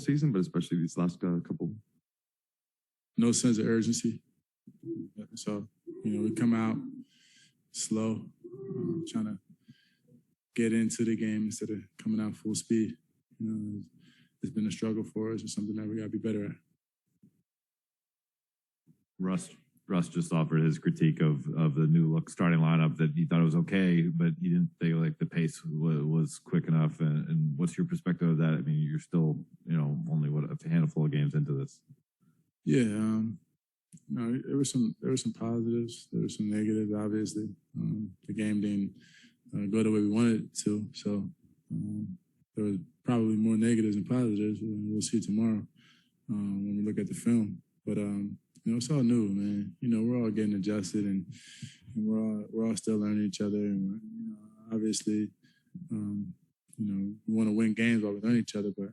season, but especially these last couple. No sense of urgency. So, we come out slow, trying to get into the game instead of coming out full speed. It's been a struggle for us. It's something that we got to be better at. Russ just offered his critique of the new look starting lineup, that he thought it was okay, but he didn't think like the pace was quick enough. And what's your perspective of that? I mean, you're still, only a handful of games into this. Yeah, there were some positives, there were some negatives. Obviously, the game didn't go the way we wanted it to, so there was probably more negatives than positives. We'll see tomorrow when we look at the film. But it's all new, man. We're all getting adjusted, and we're all still learning each other. And obviously, we want to win games while we learn each other. But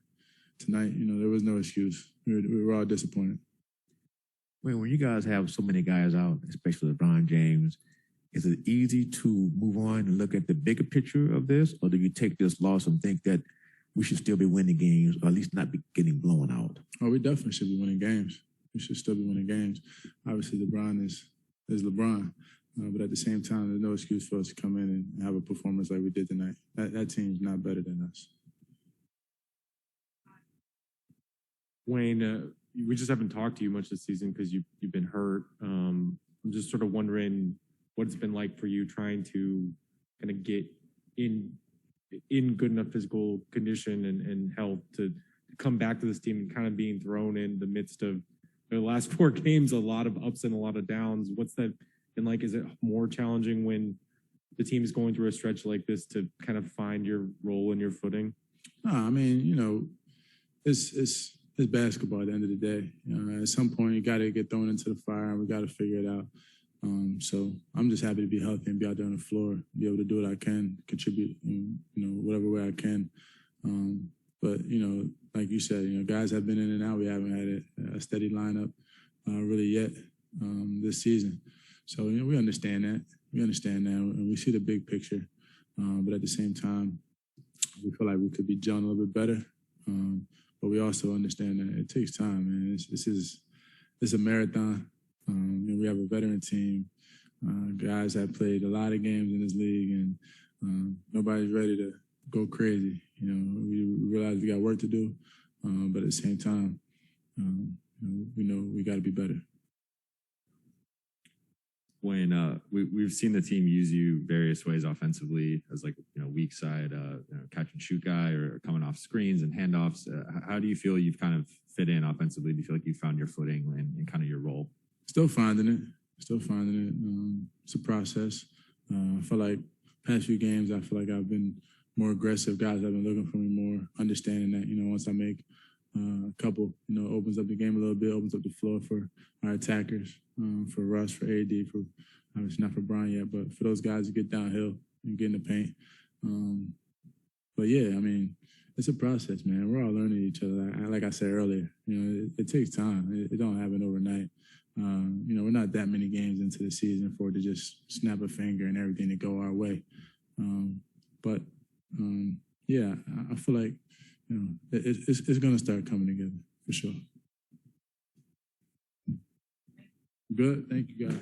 tonight, there was no excuse. We were all disappointed. When you guys have so many guys out, especially LeBron James, is it easy to move on and look at the bigger picture of this, or do you take this loss and think that we should still be winning games, or at least not be getting blown out? Oh, we definitely should be winning games. We should still be winning games. Obviously, LeBron is LeBron. But at the same time, there's no excuse for us to come in and have a performance like we did tonight. That team's not better than us. Wayne, we just haven't talked to you much this season because you've been hurt. I'm just sort of wondering what it's been like for you trying to kind of get in good enough physical condition and health to come back to this team and kind of being thrown in the midst of the last 4 games, a lot of ups and a lot of downs. What's that been like? Is it more challenging when the team is going through a stretch like this to kind of find your role and your footing? I mean, it's basketball at the end of the day. At some point, you got to get thrown into the fire, and we got to figure it out. So I'm just happy to be healthy and be out there on the floor, be able to do what I can, contribute, whatever way I can. But, like you said, guys have been in and out. We haven't had a steady lineup really yet this season. So, we understand that. And we see the big picture. But at the same time, we feel like we could be gelling a little bit better. But we also understand that it takes time, man. It's a marathon. We have a veteran team. Guys have played a lot of games in this league, and nobody's ready to go crazy. We realize we got work to do, but at the same time, we know we got to be better. When we've seen the team use you various ways offensively as weak side, catch and shoot guy, or coming off screens and handoffs. How do you feel you've kind of fit in offensively? Do you feel like you found your footing and kind of your role? Still finding it. It's a process. I feel like past few games, I feel like I've been more aggressive. Guys have been looking for me more, understanding that, once I make a couple, opens up the game a little bit, opens up the floor for our attackers, for Russ, for AD, for obviously not for Brian yet, but for those guys to get downhill and get in the paint. But yeah, I mean, it's a process, man. We're all learning each other. Like I said earlier, it takes time. It don't happen overnight. We're not that many games into the season for it to just snap a finger and everything to go our way. But yeah, I feel like it's going to start coming together for sure. Good. Thank you, guys.